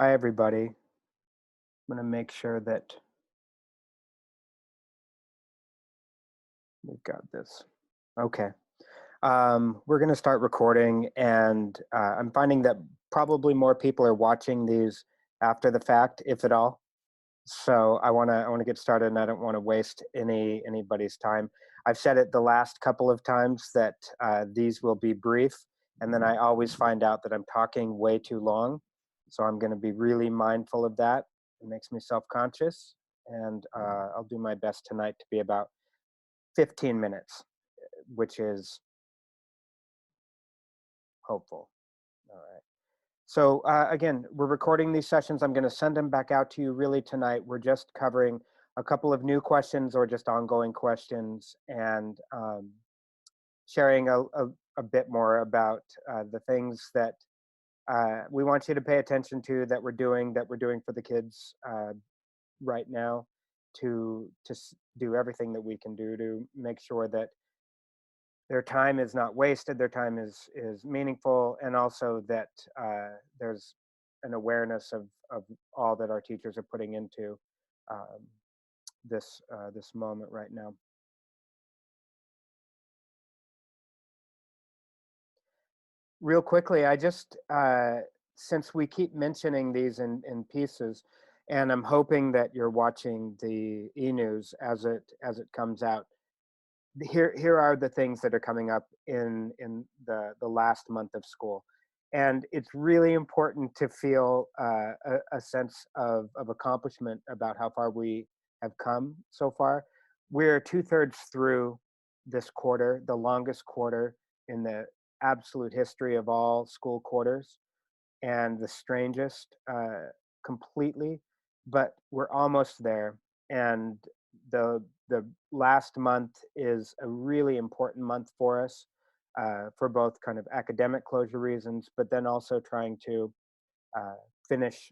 Hi, everybody. I'm going to make sure that we've got this. Okay. We're going to start recording, and I'm finding that probably more people are watching these after the fact, if at all. So I want to get started, and I don't want to waste anybody's time. I've said it the last couple of times that these will be brief, and then I always find out that I'm talking way too long. So I'm going to be really mindful of that. It makes me self-conscious, and I'll do my best tonight to be about 15 minutes, which is hopeful. All right. So again, we're recording these sessions. I'm going to send them back out to you really tonight. We're just covering a couple of new questions or just ongoing questions, and sharing a bit more about the things that we want you to pay attention to that we're doing for the kids right now to do everything that we can do to make sure that their time is not wasted, their time is meaningful, and also that there's an awareness of all that our teachers are putting into um, this moment right now. Real quickly, I just since we keep mentioning these in pieces, and I'm hoping that you're watching the e-news as it comes out. Here are the things that are coming up in the last month of school, and it's really important to feel a sense of accomplishment about how far we have come so far. We're two-thirds through this quarter, the longest quarter in the absolute history of all school quarters, and the strangest completely, but we're almost there. And the last month is a really important month for us, for both kind of academic closure reasons, but then also trying to uh, finish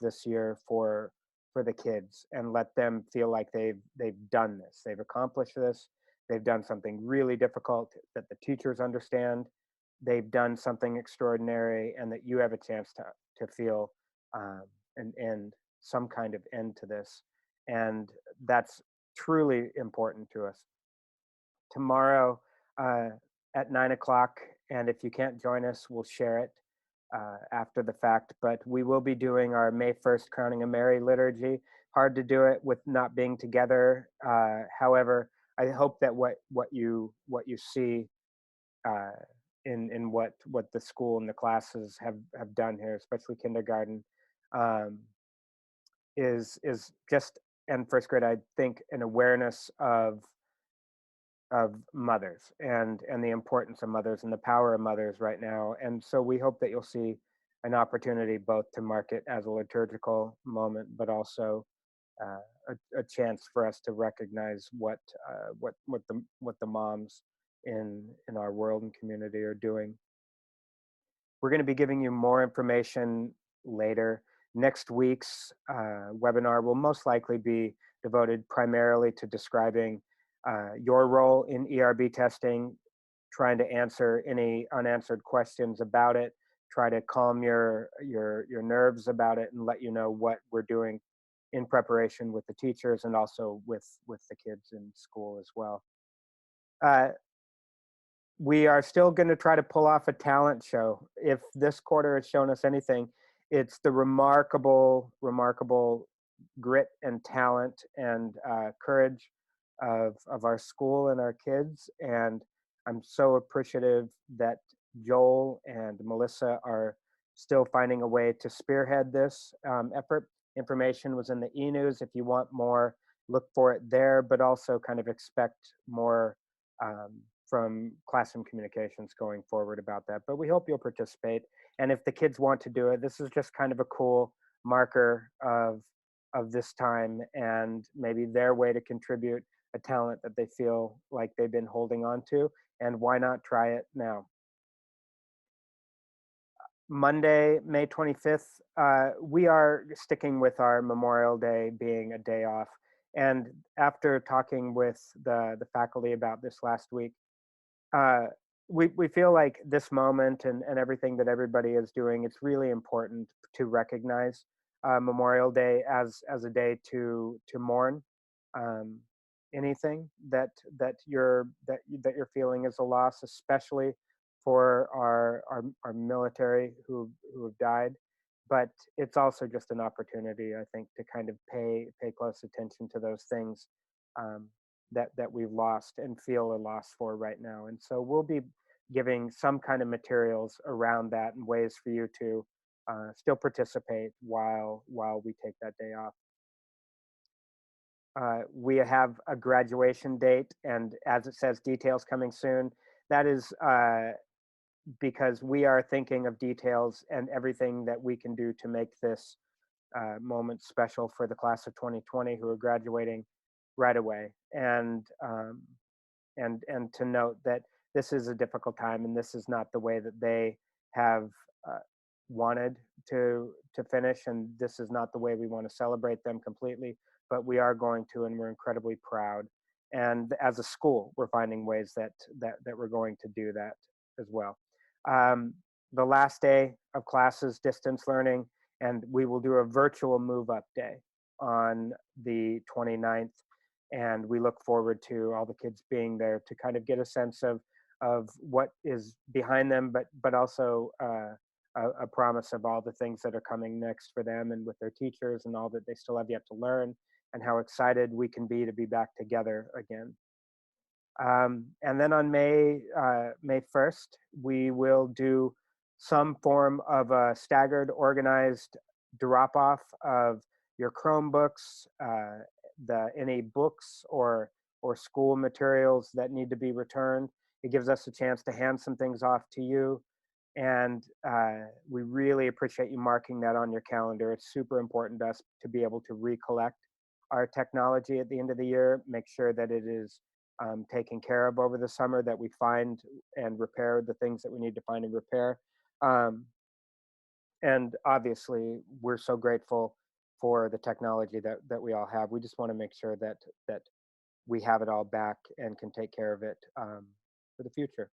this year for the kids and let them feel like they've done this, they've accomplished this, they've done something really difficult that the teachers understand, they've done something extraordinary, and that you have a chance to feel um, an end, some kind of end to this, and that's truly important to us. Tomorrow uh, at 9 o'clock, and if you can't join us, we'll share it after the fact. But we will be doing our May 1st Crowning of Mary liturgy. Hard to do it with not being together. However, I hope that what you see uh, in what the school and the classes have done here, especially kindergarten, um, is just, and first grade, I think, an awareness of mothers and the importance of mothers and the power of mothers right now. And so we hope that you'll see an opportunity both to mark it as a liturgical moment, but also a chance for us to recognize what the moms in our world and community are doing. We're going to be giving you more information later. Next week's webinar will most likely be devoted primarily to describing your role in ERB testing, trying to answer any unanswered questions about it, try to calm your nerves about it, and let you know what we're doing in preparation with the teachers and also with the kids in school as well. Uh, we are still going to try to pull off a talent show. If this quarter has shown us anything, it's the remarkable grit and talent and courage of our school and our kids. And I'm so appreciative that Joel and Melissa are still finding a way to spearhead this effort. Information was in the e-news. If you want more, look for it there, but also kind of expect more from classroom communications going forward about that. But we hope you'll participate. And if the kids want to do it, this is just kind of a cool marker of this time and maybe their way to contribute a talent that they feel like they've been holding on to. And why not try it now? Monday, May 25th, we are sticking with our Memorial Day being a day off. And after talking with the faculty about this last week, uh, we feel like this moment and everything that everybody is doing, it's really important to recognize Memorial Day as a day to mourn um, anything that you're feeling is a loss, especially for our military who have died. But it's also just an opportunity, I think, to kind of pay close attention to those things um, that we've lost and feel a loss for right now. And so we'll be giving some kind of materials around that and ways for you to still participate while we take that day off. We have a graduation date, and as it says, details coming soon. That is because we are thinking of details and everything that we can do to make this moment special for the class of 2020 who are graduating right away. And to note that this is a difficult time and this is not the way that they have uh, wanted to finish, and this is not the way we want to celebrate them completely, but we are going to, and we're incredibly proud. And as a school we're finding ways that we're going to do that as well. um, the last day of classes distance learning, and we will do a virtual move up day on the 29th, and we look forward to all the kids being there to kind of get a sense of what is behind them, but also a promise of all the things that are coming next for them and with their teachers and all that they still have yet to learn, and how excited we can be to be back together again. And then on May 1st, we will do some form of a staggered, organized drop off of your Chromebooks, any books or school materials that need to be returned. It gives us a chance to hand some things off to you, and we really appreciate you marking that on your calendar. It's super important to us to be able to recollect our technology at the end of the year, make sure that it is taken care of over the summer, that we find and repair the things that we need to find and repair. Um, and obviously, we're so grateful for the technology that we all have. We just want to make sure that we have it all back and can take care of it for the future.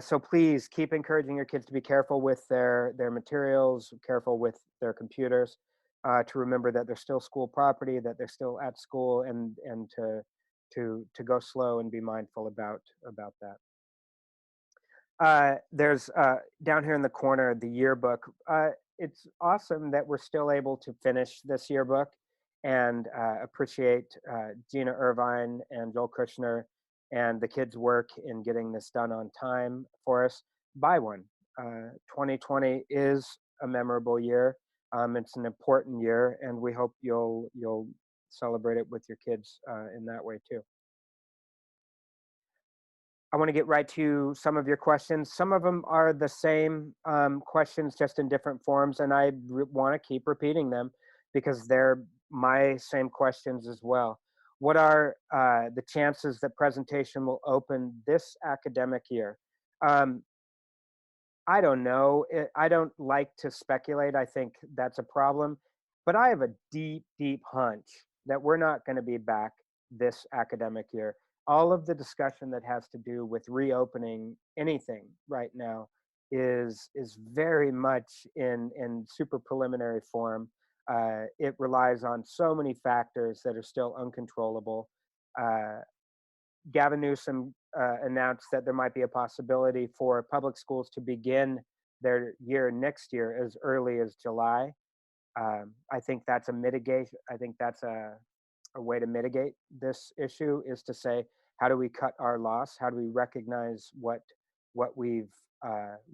So please keep encouraging your kids to be careful with their materials, careful with their computers, to remember that they're still school property, that they're still at school, and to go slow and be mindful about that. There's down here in the corner the yearbook. It's awesome that we're still able to finish this yearbook, and appreciate Gina Irvine and Joel Kushner and the kids' work in getting this done on time for us. Buy one. 2020 is a memorable year. It's an important year, and we hope you'll celebrate it with your kids in that way too. I want to get right to some of your questions. Some of them are the same questions, just in different forms, and I want to keep repeating them because they're my same questions as well. What are the chances that presentation will open this academic year? Um, I don't know. I don't like to speculate. I think that's a problem. But I have a deep, deep hunch that we're not going to be back this academic year. All of the discussion that has to do with reopening anything right now is very much in super preliminary form. It relies on so many factors that are still uncontrollable. Uh, Gavin Newsom announced that there might be a possibility for public schools to begin their year next year as early as July. I think that's a mitigation. I think that's a way to mitigate this issue, is to say, how do we cut our loss? How do we recognize what we've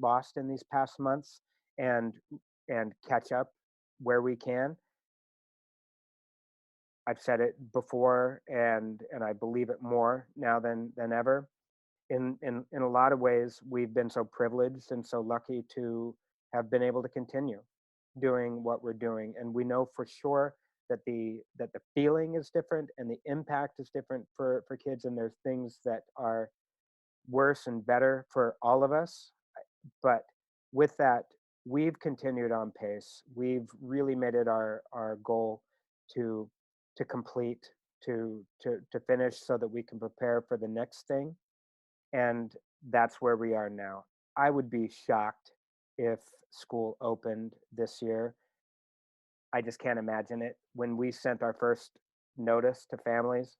lost in these past months, and and catch up where we can? I've said it before, and I believe it more now than ever. In a lot of ways, we've been so privileged and so lucky to have been able to continue doing what we're doing, and we know for sure that the feeling is different and the impact is different for kids, and there's things that are worse and better for all of us. But with that, we've continued on pace. We've really made it our goal to to complete, to finish, so that we can prepare for the next thing. And that's where we are now. I would be shocked if school opened this year. I just can't imagine it. When we sent our first notice to families,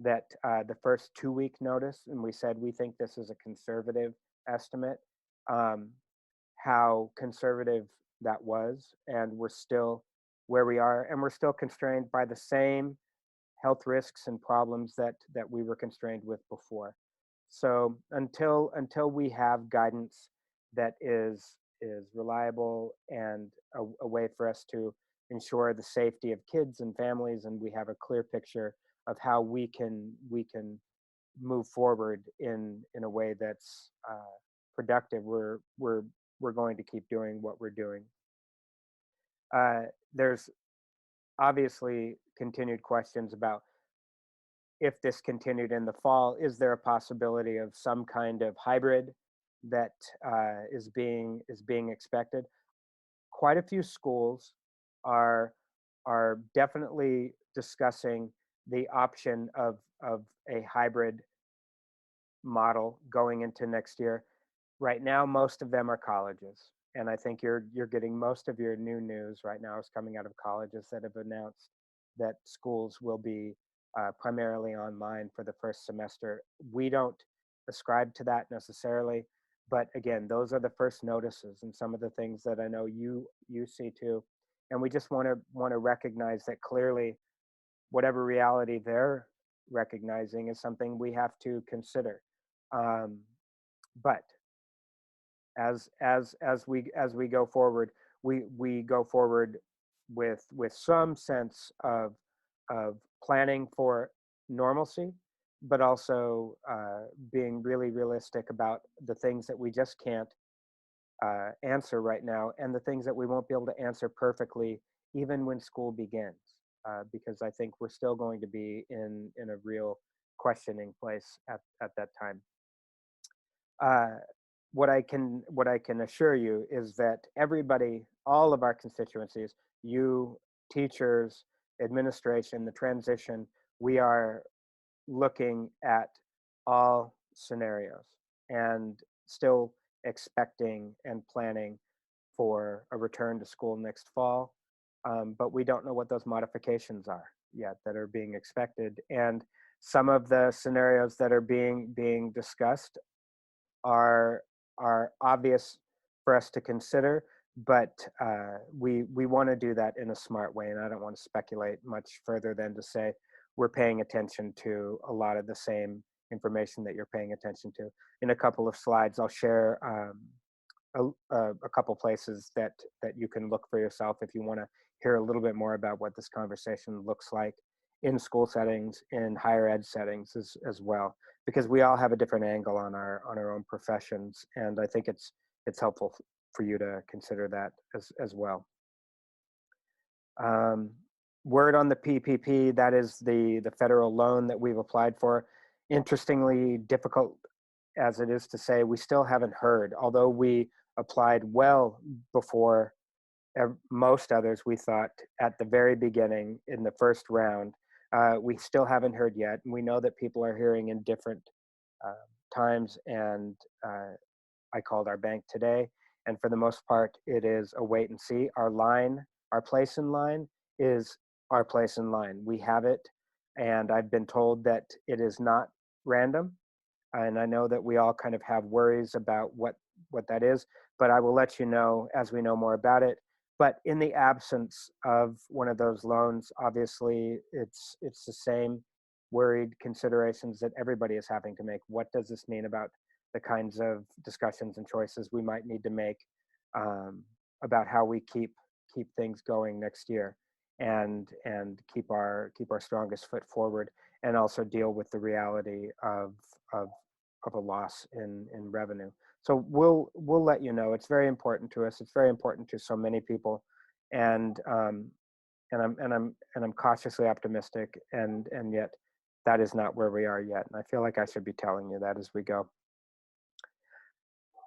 that the first 2 week notice, and we said we think this is a conservative estimate, um, how conservative that was, and we're still where we are, and we're still constrained by the same health risks and problems that we were constrained with before. So until we have guidance that is reliable and a way for us to ensure the safety of kids and families, and we have a clear picture of how we can move forward in a way that's productive, we're going to keep doing what we're doing. There's obviously continued questions about if this continued in the fall, is there a possibility of some kind of hybrid that is being expected? Quite a few schools are are definitely discussing the option of a hybrid model going into next year. Right now, most of them are colleges, and I think you're getting most of your new news right now is coming out of colleges that have announced that schools will be primarily online for the first semester. We don't ascribe to that necessarily, but again, those are the first notices and some of the things that I know you see too, and we just want to recognize that clearly whatever reality they're recognizing is something we have to consider. Um, but as we go forward, we go forward with some sense of planning for normalcy, but also being really realistic about the things that we just can't answer right now, and the things that we won't be able to answer perfectly even when school begins, because I think we're still going to be in a real questioning place at that time. Uh, what I can assure you is that everybody, all of our constituencies, you, teachers, administration, the transition, we are looking at all scenarios and still expecting and planning for a return to school next fall. But we don't know what those modifications are yet that are being expected. And some of the scenarios that are being discussed are are obvious for us to consider, but we want to do that in a smart way. And I don't want to speculate much further than to say we're paying attention to a lot of the same information that you're paying attention to. In a couple of slides, I'll share a couple places that you can look for yourself if you want to hear a little bit more about what this conversation looks like in school settings, in higher ed settings as well, because we all have a different angle on our own professions, and I think it's helpful for you to consider that as well. Um, Word on the PPP, that is the federal loan that we've applied for. Interestingly, difficult as it is to say, we still haven't heard, although we applied well before most others, we thought at the very beginning in the first round. We still haven't heard yet. And we know that people are hearing in different uh, times. And I called our bank today. And for the most part, it is a wait and see. Our place in line is our place in line. We have it. And I've been told that it is not random, and I know that we all kind of have worries about what that is, but I will let you know as we know more about it. But in the absence of one of those loans, obviously it's the same worried considerations that everybody is having to make. What does this mean about the kinds of discussions and choices we might need to make um, about how we keep things going next year, and keep our strongest foot forward, and also deal with the reality of of a loss in revenue. So we'll let you know. It's very important to us. It's very important to so many people, and I'm cautiously optimistic, and yet that is not where we are yet. And I feel like I should be telling you that as we go.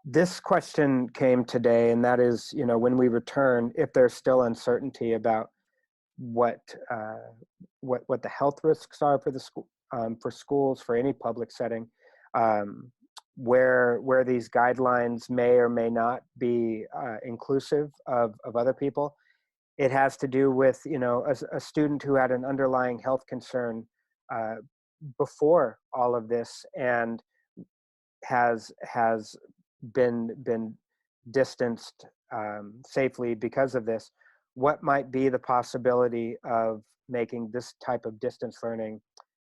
This question came today, and that is, when we return, if there's still uncertainty about what what the health risks are for the school, for schools, for any public setting. Um, where these guidelines may or may not be inclusive of other people. It has to do with, you know, a student who had an underlying health concern uh, before all of this and has been distanced safely because of this. What might be the possibility of making this type of distance learning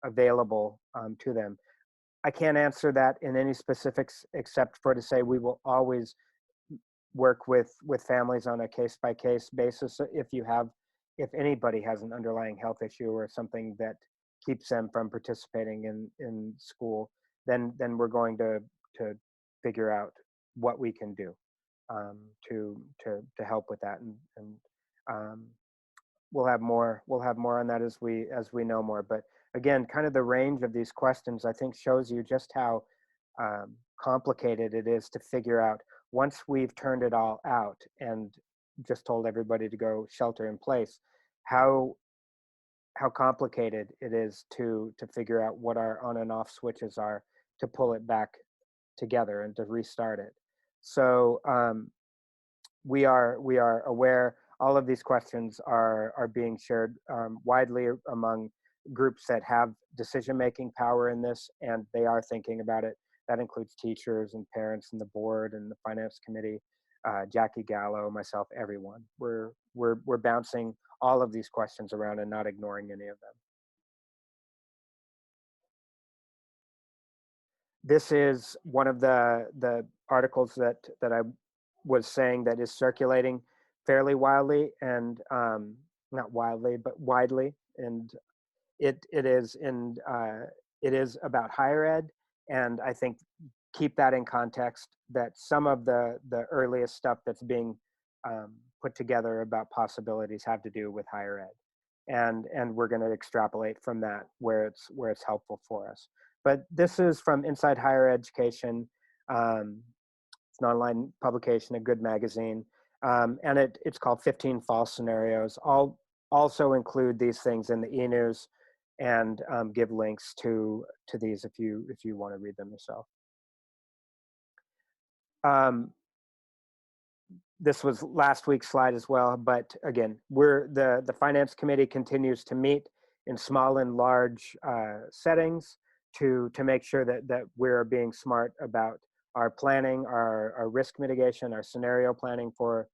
available to them? I can't answer that in any specifics except for to say we will always work with families on a case by case basis. If anybody has an underlying health issue or something that keeps them from participating in school, then we're going to figure out what we can do to help with that, and um, we'll have more on that as we know more. But again, kind of the range of these questions I think shows you just how complicated it is to figure out once we've turned it all out and just told everybody to go shelter in place, how complicated it is to figure out what our on and off switches are to pull it back together and to restart it. So we are aware all of these questions are being shared widely among groups that have decision-making power in this, and they are thinking about it. That includes teachers and parents and the board and the finance committee, Jackie Gallo, myself, everyone. We're bouncing all of these questions around and not ignoring any of them. This is one of the articles that I was saying that is circulating fairly wildly, and not wildly but widely, and it is about higher ed. And I think keep that in context that some of the earliest stuff that's being put together about possibilities have to do with higher ed, and we're going to extrapolate from that where it's helpful for us. But this is from Inside Higher Education. It's an online publication, a good magazine, and it's called 15 False Scenarios. I'll also include these things in the e-news and give links to these if you want to read them yourself. This was last week's slide as well, but again, the finance committee continues to meet in small and large settings to make sure that we're being smart about our planning, our risk mitigation, our scenario planning for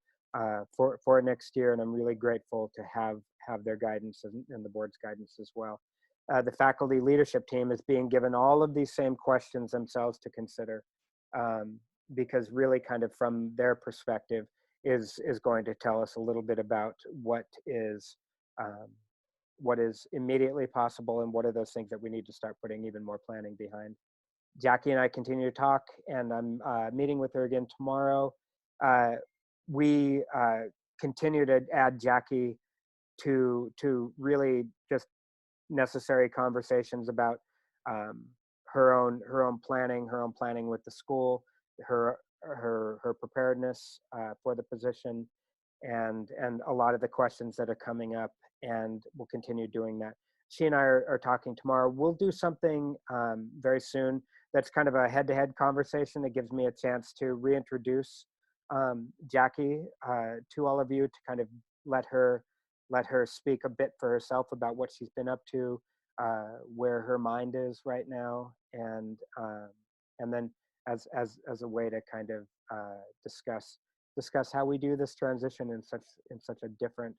next year. And I'm really grateful to have their guidance and the board's guidance as well. The faculty leadership team is being given all of these same questions themselves to consider, because really kind of from their perspective is going to tell us a little bit about what is immediately possible and what are those things that we need to start putting even more planning behind. Jackie and I continue to talk, and I'm meeting with her again tomorrow. We continue to add Jackie to really just necessary conversations about her own planning with the school, her preparedness for the position, and a lot of the questions that are coming up, and we'll continue doing that. She and I are talking tomorrow. We'll do something very soon that's kind of a head-to-head conversation that gives me a chance to reintroduce Jackie to all of you, to kind of let her speak a bit for herself about what she's been up to, where her mind is right now, and then as a way to kind of discuss how we do this transition in such a different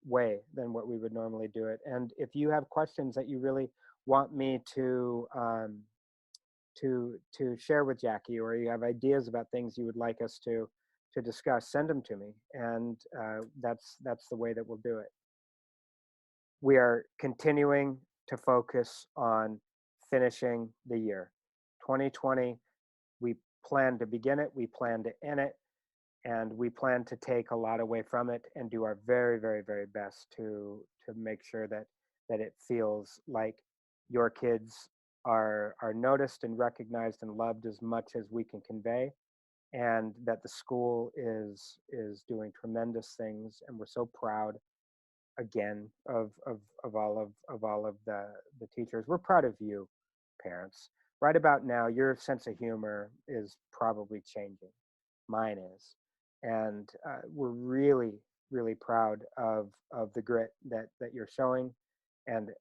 way than what we would normally do it. And if you have questions that you really want me to share with Jackie, or you have ideas about things you would like us to discuss, send them to me, and that's the way that we'll do it. We are continuing to focus on finishing the year 2020. We plan to begin it, we plan to end it, and we plan to take a lot away from it and do our very, very, very best to make sure that it feels like your kids are noticed and recognized and loved as much as we can convey, and that the school is doing tremendous things, and we're so proud again of all of the teachers. We're proud of you, parents. right about now, your sense of humor is probably changing. Mine is, and we're really, really proud of the grit that you're showing, and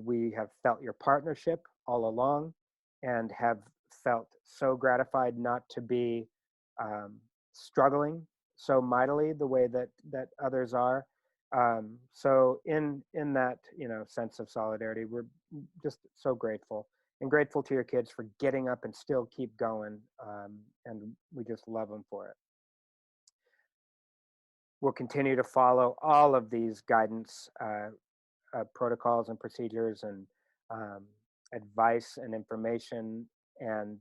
we have felt your partnership all along, and have felt so gratified not to be um, struggling so mightily the way that others are. So in that sense of solidarity, we're just so grateful, and grateful to your kids for getting up and still keep going. And we just love them for it. We'll continue to follow all of these guidance protocols and procedures, and um, advice and information, and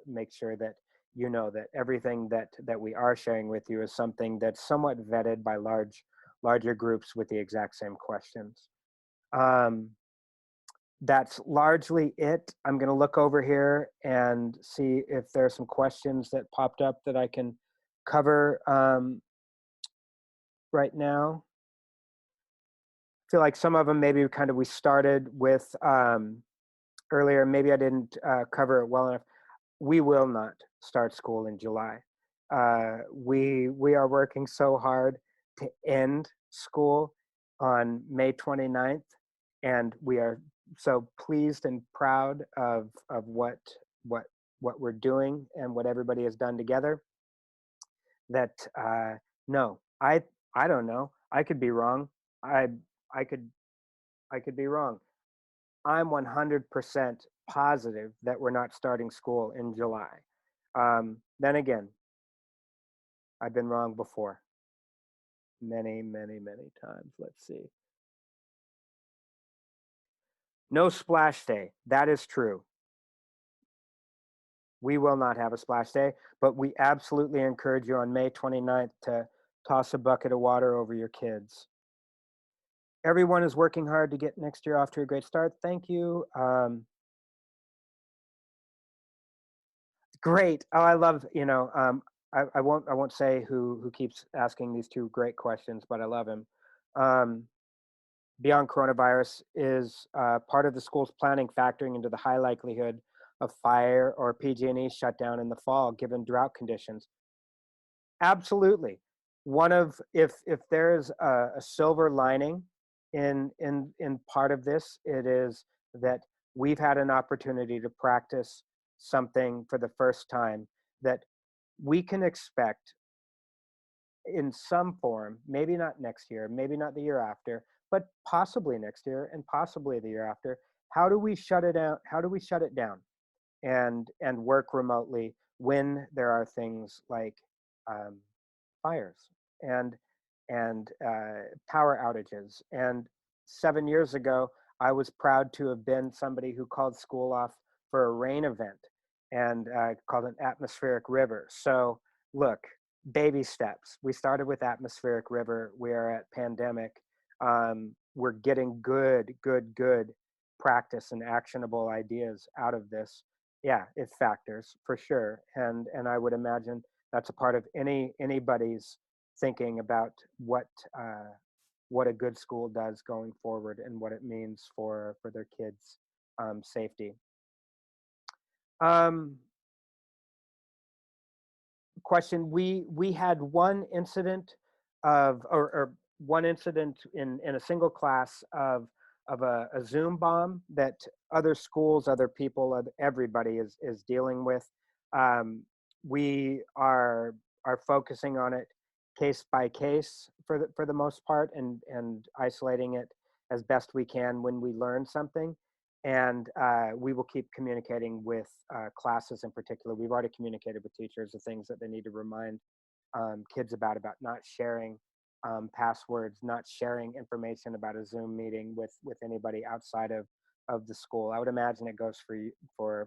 make sure that that everything that we are sharing with you is something that's somewhat vetted by larger groups with the exact same questions. Um, that's largely it. I'm going to look over here and see if there are some questions that popped up that I can cover right now. I feel like some of them maybe kind of we started with earlier. Maybe I didn't cover it well enough. We will not start school in July. We are working so hard to end school on May 29th, and we are so pleased and proud of what what we're doing and what everybody has done together. That no, I don't know. I could be wrong. I I could I could be wrong. I'm 100% positive that we're not starting school in July. Then again, I've been wrong before, many, many, many times. Let's see. No splash day. That is true. We will not have a splash day, but we absolutely encourage you on May 29th to toss a bucket of water over your kids. Everyone is working hard to get next year off to a great start. Thank you. Great. Oh, I love, I won't say who keeps asking these two great questions, but I love him. Um, Beyond coronavirus is part of the school's planning, factoring into the high likelihood of fire or PG&E shutdown in the fall, given drought conditions. Absolutely. One of if there's a silver lining in part of this, it is that we've had an opportunity to practice something for the first time that we can expect in some form, maybe not next year, maybe not the year after, but possibly next year and possibly the year after. How do we shut it down? How do we shut it down and work remotely when there are things like um, fires and power outages? And 7 years ago, I was proud to have been somebody who called school off for a rain event and called an atmospheric river. So look, baby steps. We started with atmospheric river. We are at pandemic. We're getting good practice and actionable ideas out of this. Yeah, it factors for sure, and I would imagine that's a part of anybody's thinking about what a good school does going forward and what it means for their kids' safety. Um, Question: we had one incident or one incident in a single class of a Zoom bomb that other schools, other people, everybody is dealing with. Um, we are focusing on it case by case for the most part, and isolating it as best we can when we learn something. And we will keep communicating with classes in particular. We've already communicated with teachers the things that they need to remind kids about not sharing passwords, not sharing information about a Zoom meeting with anybody outside of the school. I would imagine it goes for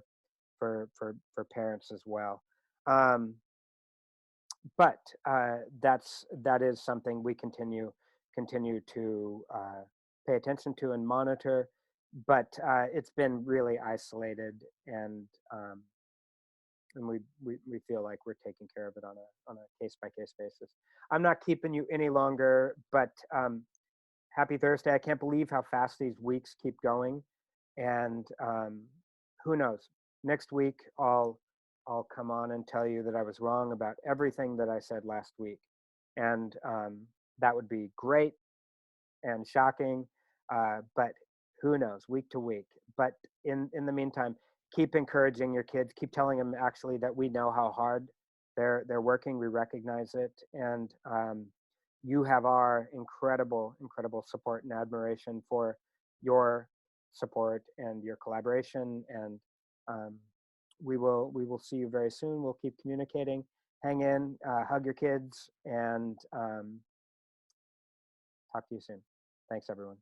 parents as well. But that is something we continue to pay attention to and monitor. But it's been really isolated, and we feel like we're taking care of it on a case by case basis. I'm not keeping you any longer, but happy Thursday. I can't believe how fast these weeks keep going, and who knows? next week I'll come on and tell you that I was wrong about everything that I said last week, and that would be great and shocking. But who knows, week to week. But in the meantime, keep encouraging your kids. Keep telling them actually that we know how hard they're working. We recognize it, and you have our incredible support and admiration for your support and your collaboration. And um, we will see you very soon. We'll keep communicating. Hang in, hug your kids, and talk to you soon. Thanks, everyone.